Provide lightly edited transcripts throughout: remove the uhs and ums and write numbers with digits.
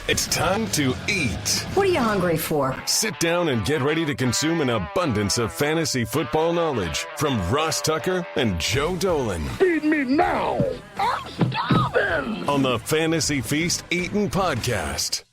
It's time to eat. What are you hungry for? Sit down and get ready to consume an abundance of fantasy football knowledge from Ross Tucker and Joe Dolan. Feed me now. I'm starving. On the Fantasy Feast Eatin' Podcast.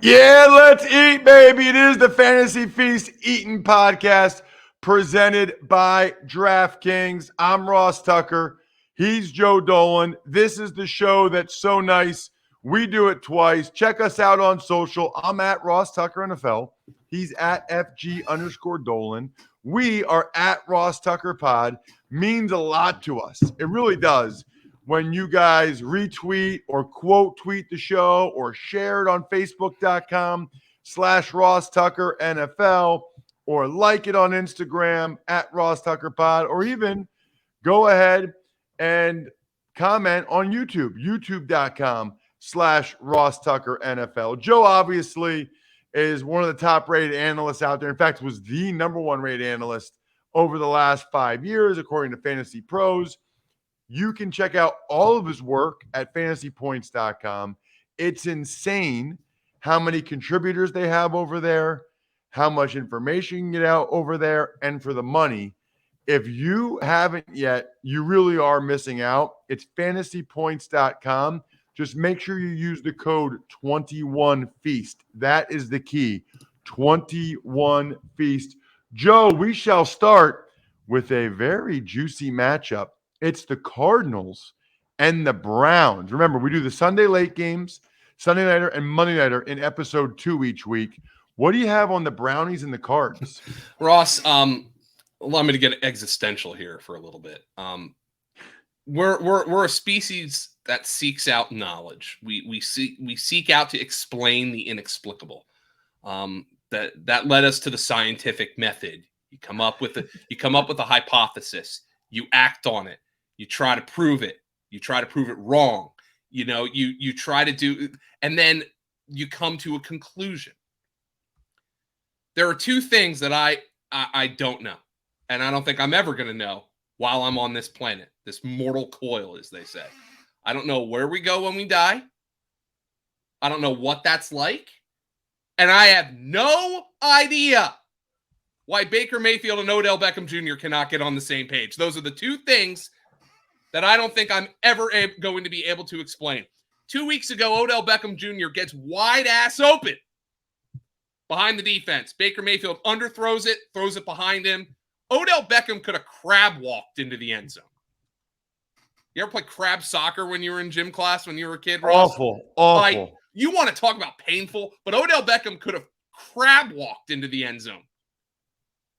Yeah, let's eat, baby. It is the Fantasy Feast Eatin' Podcast presented by DraftKings. I'm Ross Tucker. He's Joe Dolan. This is the show that's so nice. We do it twice. Check us out on social. I'm at Ross Tucker NFL. He's at FG_Dolan. We are at Ross Tucker Pod. Means a lot to us. It really does. When you guys retweet or quote tweet the show or share it on Facebook.com/Ross Tucker NFL or like it on Instagram at Ross Tucker Pod, or even go ahead and comment on YouTube, youtube.com/Ross Tucker NFL. Joe obviously is one of the top rated analysts out there. In fact, was the number one rated analyst over the last 5 years, according to Fantasy Pros. You can check out all of his work at fantasypoints.com. It's insane how many contributors they have over there, how much information you can get out over there, and for the money. If you haven't yet, you really are missing out. It's fantasypoints.com. Just make sure you use the code 21Feast. That is the key, 21Feast. Joe, we shall start with a very juicy matchup. It's the Cardinals and the Browns. Remember, we do the Sunday late games, Sunday nighter and Monday nighter in episode 2 each week. What do you have on the Brownies and the Cards? Ross, allow me to get existential here for a little bit. We're a species that seeks out knowledge. We seek out to explain the inexplicable. That led us to the scientific method. You come up with a hypothesis. You act on it. You try to prove it. You try to prove it wrong. You try to do, and then you come to a conclusion. There are two things that I don't know, and I don't think I'm ever going to know while I'm on this planet, this mortal coil, as they say. I don't know where we go when we die. I don't know what that's like. And I have no idea why Baker Mayfield and Odell Beckham Jr. cannot get on the same page. Those are the two things that I don't think I'm ever going to be able to explain. 2 weeks ago, Odell Beckham Jr. gets wide ass open behind the defense. Baker Mayfield underthrows it, throws it behind him. Odell Beckham could have crab walked into the end zone. You ever play crab soccer when you were in gym class when you were a kid, Ross? Awful. Like, you want to talk about painful, but Odell Beckham could have crab walked into the end zone.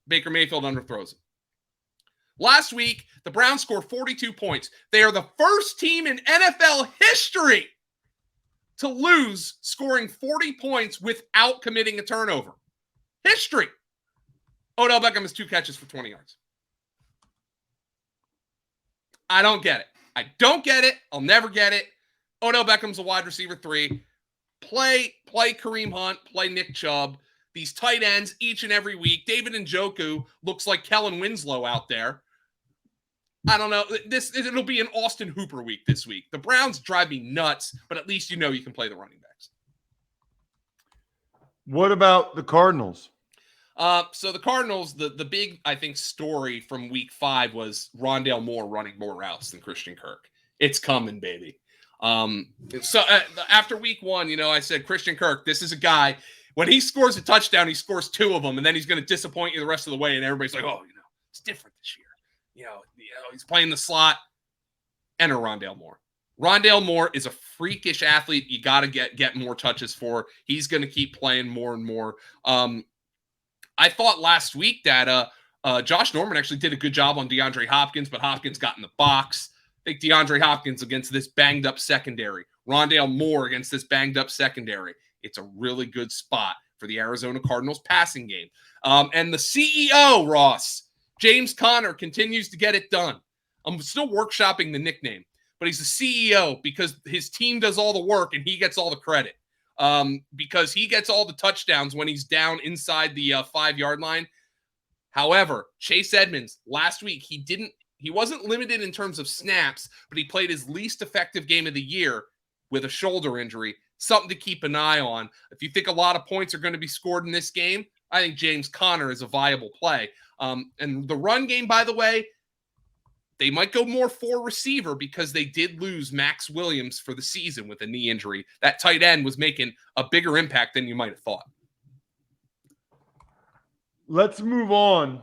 Baker Mayfield underthrows him. Last week, the Browns scored 42 points. They are the first team in NFL history to lose scoring 40 points without committing a turnover. History. Odell Beckham has 2 catches for 20 yards. I don't get it. I don't get it. I'll never get it. Odell Beckham's a wide receiver 3. Play Kareem Hunt. Play Nick Chubb. These tight ends each and every week. David Njoku looks like Kellen Winslow out there. I don't know. It'll be an Austin Hooper week this week. The Browns drive me nuts, but at least you can play the running backs. What about the Cardinals? So the Cardinals, the big, I think, story from week 5 was Rondale Moore running more routes than Christian Kirk. It's coming, baby. So after week 1, I said, Christian Kirk, this is a guy, when he scores a touchdown, he scores 2 of them, and then he's going to disappoint you the rest of the way, and everybody's like, oh, it's different this year. He's playing the slot. Enter Rondale Moore. Rondale Moore is a freakish athlete. You got to get more touches for. He's going to keep playing more and more. I thought last week that Josh Norman actually did a good job on DeAndre Hopkins, but Hopkins got in the box. I think DeAndre Hopkins against this banged-up secondary. Rondale Moore against this banged-up secondary. It's a really good spot for the Arizona Cardinals passing game. And the CEO, Ross, James Conner, continues to get it done. I'm still workshopping the nickname, but he's the CEO because his team does all the work and he gets all the credit. Because he gets all the touchdowns when he's down inside the 5-yard line. However, Chase Edmonds last week, he wasn't limited in terms of snaps, but he played his least effective game of the year with a shoulder injury. something to keep an eye on. If you think a lot of points are going to be scored in this game, I think James Conner is a viable play. And the run game, by the way, they might go more for receiver because they did lose Max Williams for the season with a knee injury. That tight end was making a bigger impact than you might have thought. Let's move on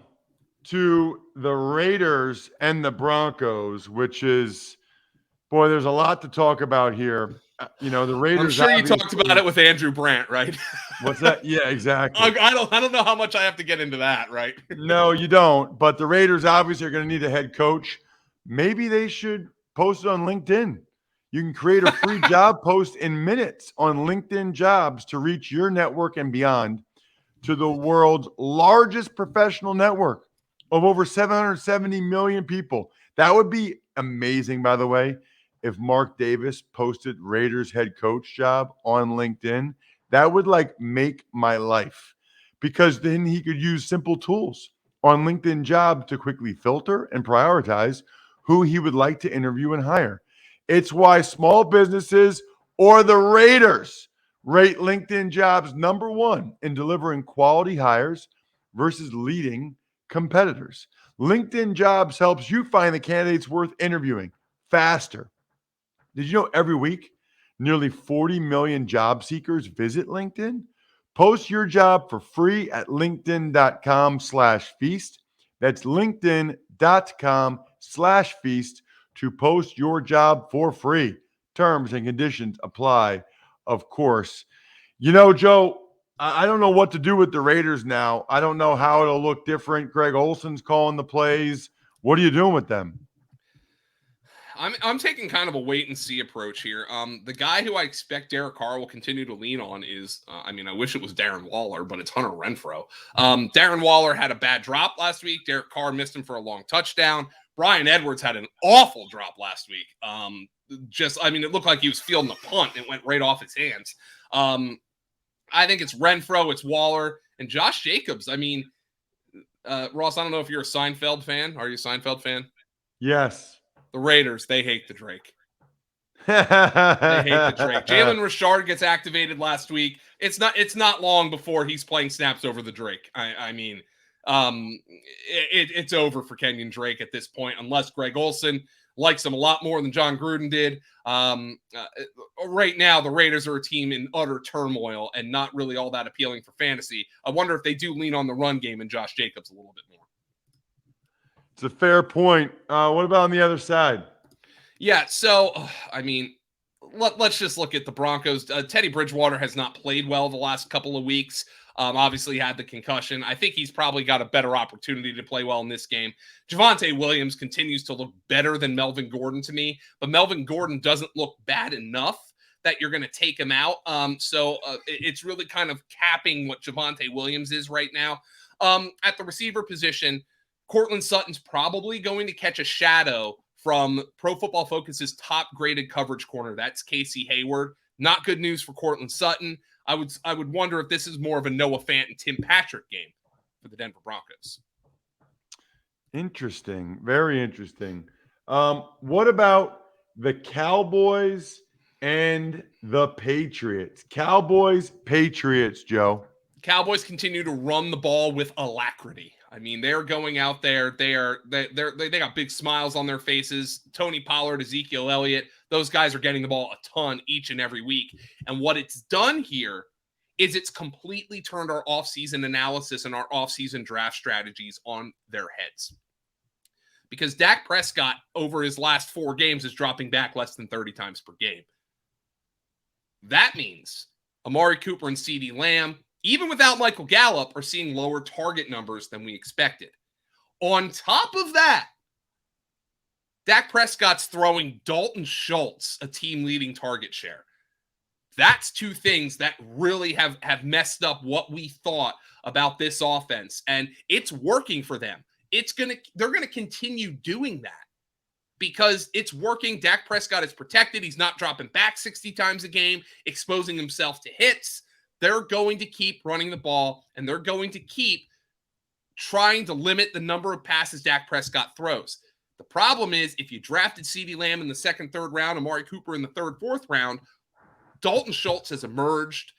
to the Raiders and the Broncos, which is, boy, there's a lot to talk about here. The Raiders. I'm sure you talked about it with Andrew Brandt, right? What's that? Yeah, exactly. I don't know how much I have to get into that, right? No, you don't. But the Raiders obviously are going to need a head coach. Maybe they should post it on LinkedIn. You can create a free job post in minutes on LinkedIn Jobs to reach your network and beyond to the world's largest professional network of over 770 million people. That would be amazing, by the way, if Mark Davis posted Raiders head coach job on LinkedIn. That would make my life, because then he could use simple tools on LinkedIn Jobs to quickly filter and prioritize who he would like to interview and hire. It's why small businesses or the Raiders rate LinkedIn Jobs number one in delivering quality hires versus leading competitors. LinkedIn Jobs helps you find the candidates worth interviewing faster. Did you know every week nearly 40 million job seekers visit LinkedIn? Post your job for free at linkedin.com/feast. That's linkedin.com/feast to post your job for free. Terms and conditions apply, of course. Joe, I don't know what to do with the Raiders now. I don't know how it'll look different. Greg Olson's calling the plays. What are you doing with them? I'm taking kind of a wait and see approach here. The guy who I expect Derek Carr will continue to lean on is, I wish it was Darren Waller, but it's Hunter Renfrow. Darren Waller had a bad drop last week. Derek Carr missed him for a long touchdown. Brian Edwards had an awful drop last week. It looked like he was fielding a punt. It went right off his hands. I think it's Renfrow, it's Waller, and Josh Jacobs. Ross, I don't know if you're a Seinfeld fan. Are you a Seinfeld fan? Yes. The Raiders, they hate the Drake. They hate the Drake. Jalen Richard gets activated last week. It's not long before he's playing snaps over the Drake. It's over for Kenyon Drake at this point, unless Greg Olson likes him a lot more than John Gruden did. Right now, the Raiders are a team in utter turmoil and not really all that appealing for fantasy. I wonder if they do lean on the run game and Josh Jacobs a little bit more. It's a fair point. What about on the other side? Yeah, so, let's just look at the Broncos. Teddy Bridgewater has not played well the last couple of weeks. Obviously had the concussion. I think he's probably got a better opportunity to play well in this game. Javonte Williams continues to look better than Melvin Gordon to me, but Melvin Gordon doesn't look bad enough that you're going to take him out. So it's really kind of capping what Javonte Williams is right now. At the receiver position, Cortland Sutton's probably going to catch a shadow from Pro Football Focus's top-graded coverage corner. That's Casey Hayward. Not good news for Cortland Sutton. I would wonder if this is more of a Noah Fant and Tim Patrick game for the Denver Broncos. Interesting. Very interesting. What about the Cowboys and the Patriots? Cowboys, Patriots, Joe. Cowboys continue to run the ball with alacrity. They're going out there. They got big smiles on their faces. Tony Pollard, Ezekiel Elliott, those guys are getting the ball a ton each and every week. And what it's done here is it's completely turned our offseason analysis and our offseason draft strategies on their heads. Because Dak Prescott, over his last 4 games, is dropping back less than 30 times per game. That means Amari Cooper and CeeDee Lamb, even without Michael Gallup, are seeing lower target numbers than we expected. On top of that, Dak Prescott's throwing Dalton Schultz a team-leading target share. That's 2 things that really have messed up what we thought about this offense, and it's working for them. They're gonna continue doing that because it's working. Dak Prescott is protected. He's not dropping back 60 times a game, exposing himself to hits. They're going to keep running the ball, and they're going to keep trying to limit the number of passes Dak Prescott throws. The problem is if you drafted CeeDee Lamb in the 2nd, 3rd round, Amari Cooper in the 3rd, 4th round, Dalton Schultz has emerged,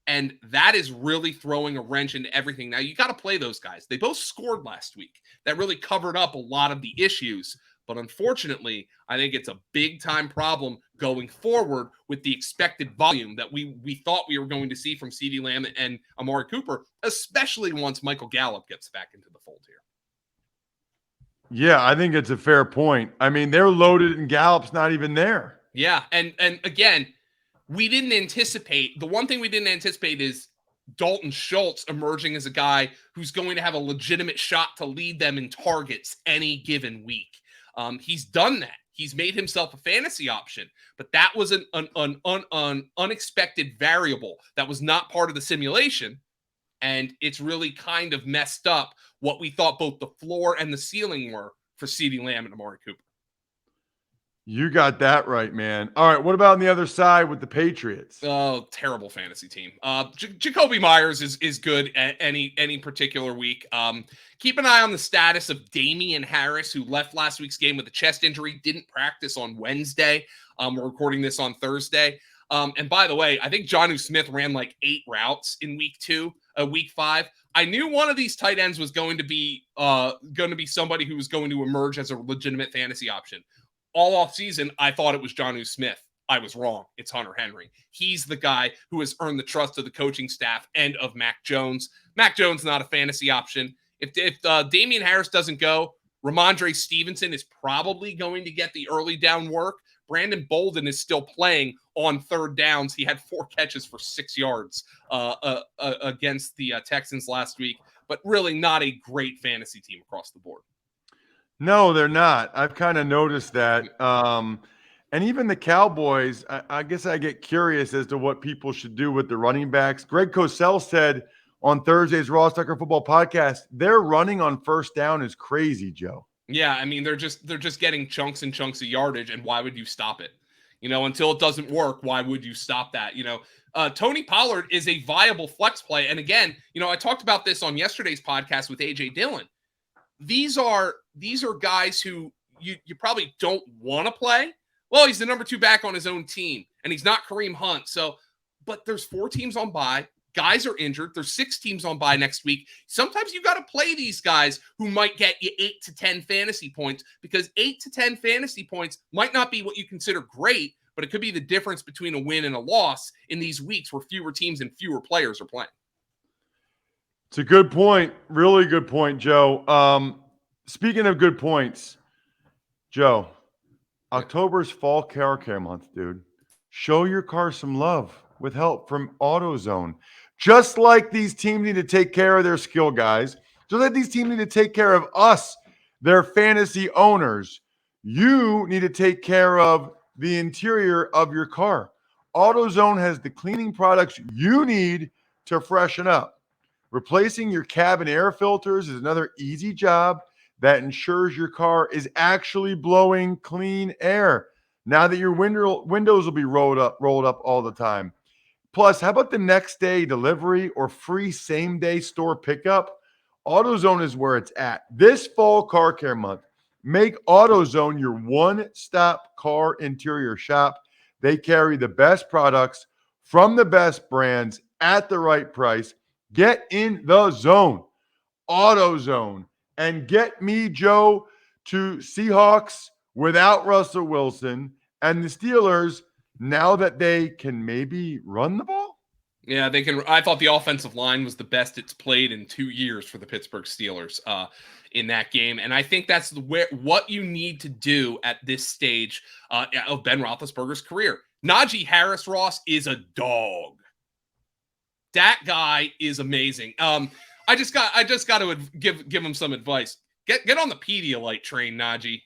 and that is really throwing a wrench into everything. Now, you got to play those guys. They both scored last week. That really covered up a lot of the issues. But unfortunately, I think it's a big-time problem going forward with the expected volume that we thought we were going to see from CeeDee Lamb and Amari Cooper, especially once Michael Gallup gets back into the fold here. Yeah, I think it's a fair point. I mean, they're loaded and Gallup's not even there. Yeah, and again, we didn't anticipate – the one thing we didn't anticipate is Dalton Schultz emerging as a guy who's going to have a legitimate shot to lead them in targets any given week. He's done that. He's made himself a fantasy option, but that was an unexpected variable that was not part of the simulation, and it's really kind of messed up what we thought both the floor and the ceiling were for CeeDee Lamb and Amari Cooper. You got that right, man. All right, what about on the other side with the Patriots? Oh, terrible fantasy team. Jacoby Myers is good at any particular week. Keep an eye on the status of Damian Harris, who left last week's game with a chest injury, didn't practice on Wednesday. We're recording this on Thursday. And by the way, I think Jonnu Smith ran like 8 routes in week 5. I knew one of these tight ends was going to be somebody who was going to emerge as a legitimate fantasy option. All off season, I thought it was Jonnu Smith. I was wrong. It's Hunter Henry. He's the guy who has earned the trust of the coaching staff and of Mac Jones. Mac Jones not a fantasy option. If Damian Harris doesn't go, Ramondre Stevenson is probably going to get the early down work. Brandon Bolden is still playing on third downs. He had 4 catches for 6 yards against the Texans last week, but really not a great fantasy team across the board. No, they're not. I've kind of noticed that. And even the Cowboys, I guess I get curious as to what people should do with the running backs. Greg Cosell said on Thursday's Ross Tucker Football Podcast, their running on first down is crazy, Joe. Yeah, I mean, they're just getting chunks and chunks of yardage, and why would you stop it? Until it doesn't work, why would you stop that? Tony Pollard is a viable flex play. And again, I talked about this on yesterday's podcast with AJ Dillon. These are guys who you probably don't want to play. Well, he's the number 2 back on his own team, and he's not Kareem Hunt. But there's 4 teams on bye. Guys are injured. There's 6 teams on bye next week. Sometimes you got to play these guys who might get you 8 to 10 fantasy points, because 8 to 10 fantasy points might not be what you consider great, but it could be the difference between a win and a loss in these weeks where fewer teams and fewer players are playing. It's a good point. Really good point, Joe. Speaking of good points, Joe, October's fall car care month, dude. Show your car some love with help from AutoZone. Just like these teams need to take care of their skill guys, just like these teams need to take care of us, their fantasy owners, you need to take care of the interior of your car. AutoZone has the cleaning products you need to freshen up. Replacing your cabin air filters is another easy job that ensures your car is actually blowing clean air. Now that your windows will be rolled up all the time. Plus, how about the next day delivery or free same-day store pickup? AutoZone is where it's at. This fall car care month, make AutoZone your one-stop car interior shop. They carry the best products from the best brands at the right price. Get in the zone. AutoZone. And get me, Joe, to Seahawks without Russell Wilson and the Steelers now that they can maybe run the ball? Yeah, they can. I thought the offensive line was the best it's played in 2 years for the Pittsburgh Steelers in that game. And I think that's what you need to do at this stage of Ben Roethlisberger's career. Najee Harris, Ross, is a dog. That guy is amazing. I just got to give him some advice. Get on the Pedialyte train, Najee.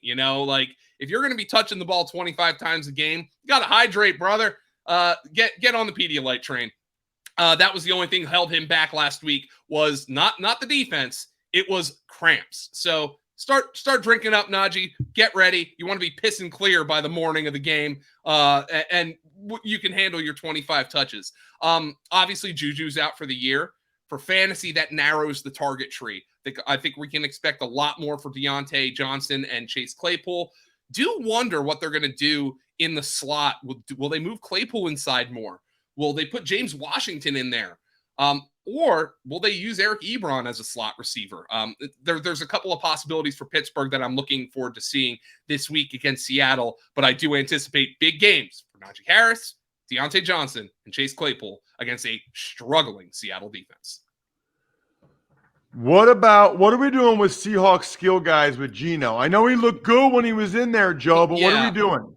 If you're going to be touching the ball 25 times a game, you got to hydrate, brother. Get on the Pedialyte train. That was the only thing held him back last week, was not the defense. It was cramps. So start drinking up, Najee. Get ready. You want to be pissing clear by the morning of the game, and you can handle your 25 touches. Obviously, Juju's out for the year. For fantasy, that narrows the target tree. I think we can expect a lot more for Deontay Johnson and Chase Claypool. Do wonder what they're going to do in the slot? Will they move Claypool inside more? Will they put James Washington in there? Or will they use Eric Ebron as a slot receiver? There's a couple of possibilities for Pittsburgh that I'm looking forward to seeing this week against Seattle, but I do anticipate big games for Najee Harris, Deontay Johnson, and Chase Claypool against a struggling Seattle defense. What are we doing with Seahawks skill guys with Geno? I know he looked good when he was in there, Joe, but what are we doing?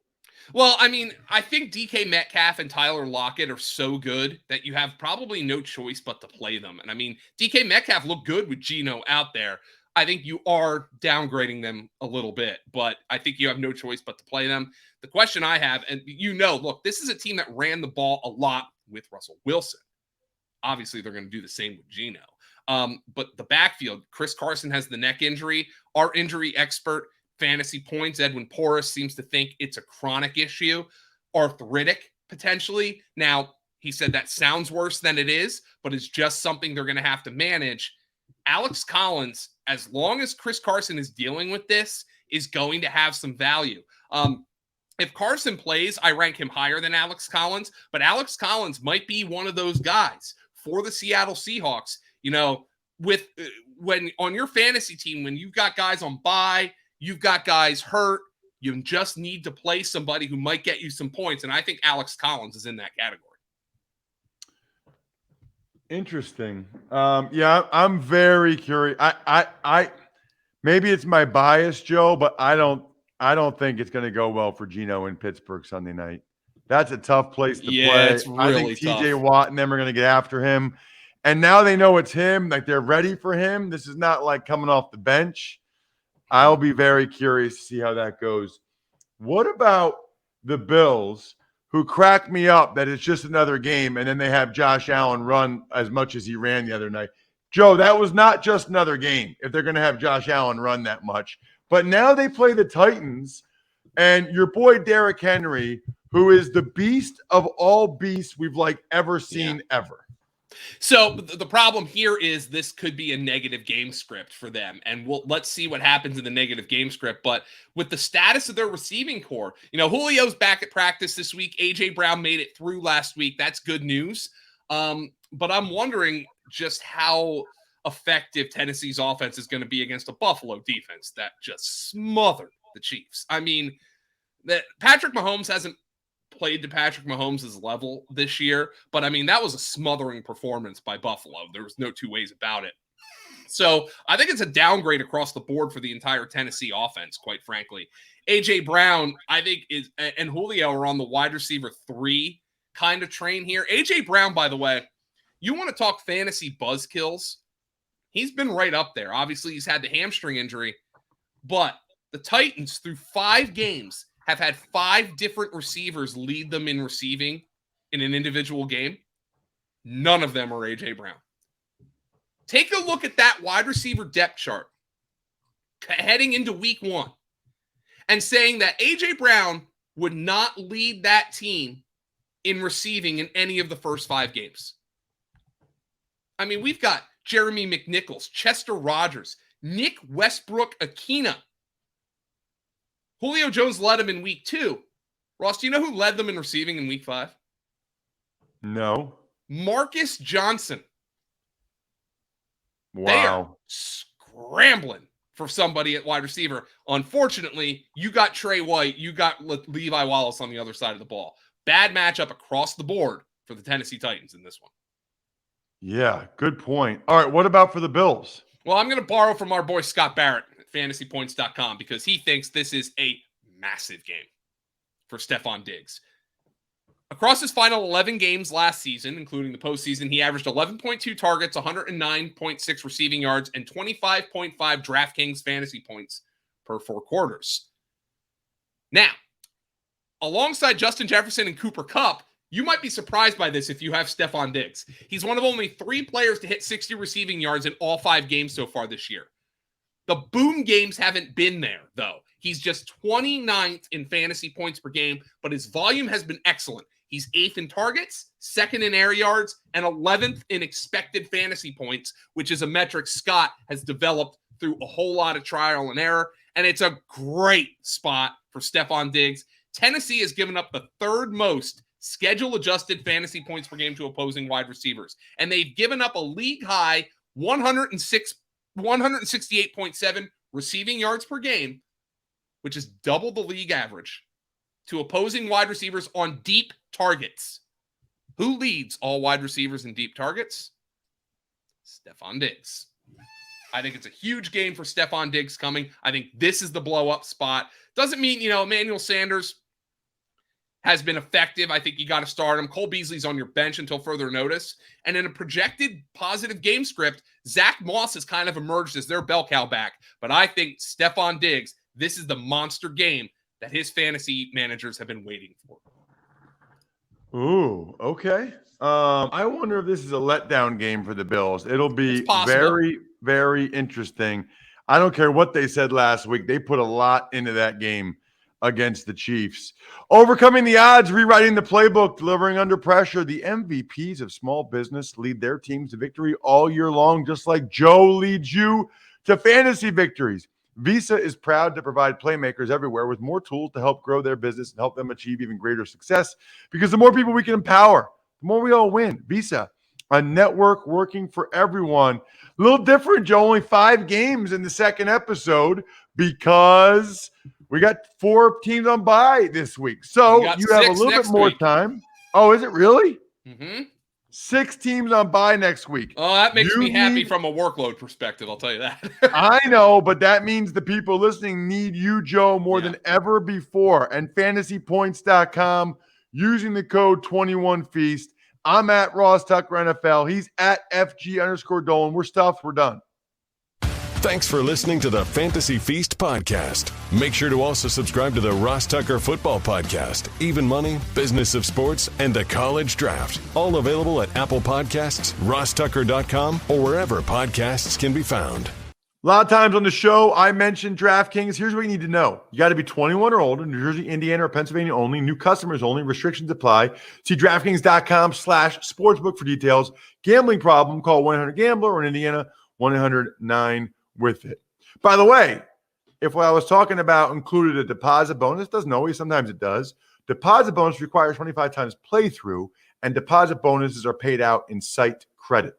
Well, I mean, I think DK Metcalf and Tyler Lockett are so good that you have probably no choice but to play them. And I mean, DK Metcalf looked good with Geno out there. I think you are downgrading them a little bit, but I think you have no choice but to play them. The question I have, and look, this is a team that ran the ball a lot with Russell Wilson. Obviously, they're going to do the same with Geno. But the backfield, Chris Carson has the neck injury. Our injury expert, Fantasy Points, Edwin Porras, seems to think it's a chronic issue, arthritic potentially. Now, he said that sounds worse than it is, but it's just something they're going to have to manage. Alex Collins, as long as Chris Carson is dealing with this, is going to have some value. If Carson plays, I rank him higher than Alex Collins, but Alex Collins might be one of those guys for the Seattle Seahawks. When on your fantasy team, when you've got guys on bye, you've got guys hurt, you just need to play somebody who might get you some points. And I think Alex Collins is in that category. Interesting. Yeah, I'm very curious. I maybe it's my bias, Joe, but I don't think it's going to go well for Geno in Pittsburgh Sunday night. That's a tough place to play. It's really I think tough. TJ Watt and them are going to get after him. And now they know it's him, like they're ready for him. This is not like coming off the bench. I'll be very curious to see how that goes. What about the Bills, who crack me up that it's just another game, and then they have Josh Allen run as much as he ran the other night? Joe, that was not just another game if they're going to have Josh Allen run that much. But now they play the Titans, and your boy Derrick Henry, who is the beast of all beasts we've ever seen ever. So the problem here is this could be a negative game script for them, and let's see what happens in the negative game script. But with the status of their receiving core, Julio's back at practice this week. A.J. Brown made it through last week. That's good news. But I'm wondering just how effective Tennessee's offense is going to be against a Buffalo defense that just smothered the Chiefs. I mean, that Patrick Mahomes hasn't played to Patrick Mahomes' level this year, but I mean, that was a smothering performance by Buffalo. There was no two ways about it. So I think it's a downgrade across the board for the entire Tennessee offense, quite frankly. A.J. Brown, I think, and Julio are on the wide receiver 3 kind of train here. A.J. Brown, by the way, you want to talk fantasy buzzkills? He's been right up there. Obviously, he's had the hamstring injury, but the Titans, through 5 games, have had 5 different receivers lead them in receiving in an individual game. None of them are A.J. Brown. Take a look at that wide receiver depth chart heading into week 1 and saying that A.J. Brown would not lead that team in receiving in any of the first 5 games. I mean, we've got Jeremy McNichols, Chester Rogers, Nick Westbrook-Akina. Julio Jones led them in week 2. Ross, do you know who led them in receiving in week 5? No. Marcus Johnson. Wow. They are scrambling for somebody at wide receiver. Unfortunately, you got Trey White, you got Levi Wallace on the other side of the ball. Bad matchup across the board for the Tennessee Titans in this one. Yeah, good point. All right, what about for the Bills? Well, I'm going to borrow from our boy Scott Barrett at fantasypoints.com because he thinks this is a massive game for Stephon Diggs. Across his final 11 games last season, including the postseason, he averaged 11.2 targets, 109.6 receiving yards, and 25.5 DraftKings fantasy points per 4 quarters. Now, alongside Justin Jefferson and Cooper Kupp, you might be surprised by this if you have Stephon Diggs. He's one of only 3 players to hit 60 receiving yards in all 5 games so far this year. The boom games haven't been there, though. He's just 29th in fantasy points per game, but his volume has been excellent. He's 8th in targets, 2nd in air yards, and 11th in expected fantasy points, which is a metric Scott has developed through a whole lot of trial and error. And it's a great spot for Stephon Diggs Tennessee has given up the third most schedule-adjusted fantasy points per game to opposing wide receivers. And they've given up a league-high 168.7 receiving yards per game, which is double the league average, to opposing wide receivers on deep targets. Who leads all wide receivers in deep targets? Stephon Diggs. I think it's a huge game for Stephon Diggs coming. I think this is the blow-up spot. Doesn't mean, Emmanuel Sanders has been effective. I think you got to start him. Cole Beasley's on your bench until further notice. And in a projected positive game script, Zach Moss has kind of emerged as their bell cow back. But I think Stephon Diggs, this is the monster game that his fantasy managers have been waiting for. Ooh, okay. I wonder if this is a letdown game for the Bills. It'll be very, very interesting. I don't care what they said last week. They put a lot into that game against the Chiefs. Overcoming the odds, rewriting the playbook, delivering under pressure. The MVPs of small business lead their teams to victory all year long, just like Joe leads you to fantasy victories. Visa is proud to provide playmakers everywhere with more tools to help grow their business and help them achieve even greater success, because the more people we can empower, the more we all win. Visa, a network working for everyone. A little different, Joe. Only 5 games in the second episode because we got 4 teams on bye this week. So you have a little bit more time. Oh, is it really? Mm-hmm. 6 teams on bye next week. Oh, that makes me happy from a workload perspective, I'll tell you that. I know, but that means the people listening need you, Joe, more than ever before. And fantasypoints.com, using the code 21Feast. I'm at Ross Tucker NFL. He's at FG_Dolan. We're stuffed. We're done. Thanks for listening to the Fantasy Feast podcast. Make sure to also subscribe to the Ross Tucker Football Podcast, Even Money, Business of Sports, and the College Draft. All available at Apple Podcasts, rosstucker.com, or wherever podcasts can be found. A lot of times on the show, I mentioned DraftKings. Here's what you need to know. You got to be 21 or older, New Jersey, Indiana, or Pennsylvania only. New customers only. Restrictions apply. See DraftKings.com/sportsbook for details. Gambling problem, call 1-800-GAMBLER, or in Indiana, 1-800-9 with it. By the way, if what I was talking about included a deposit bonus, doesn't always, sometimes it does. Deposit bonus requires 25 times playthrough, and deposit bonuses are paid out in site credit.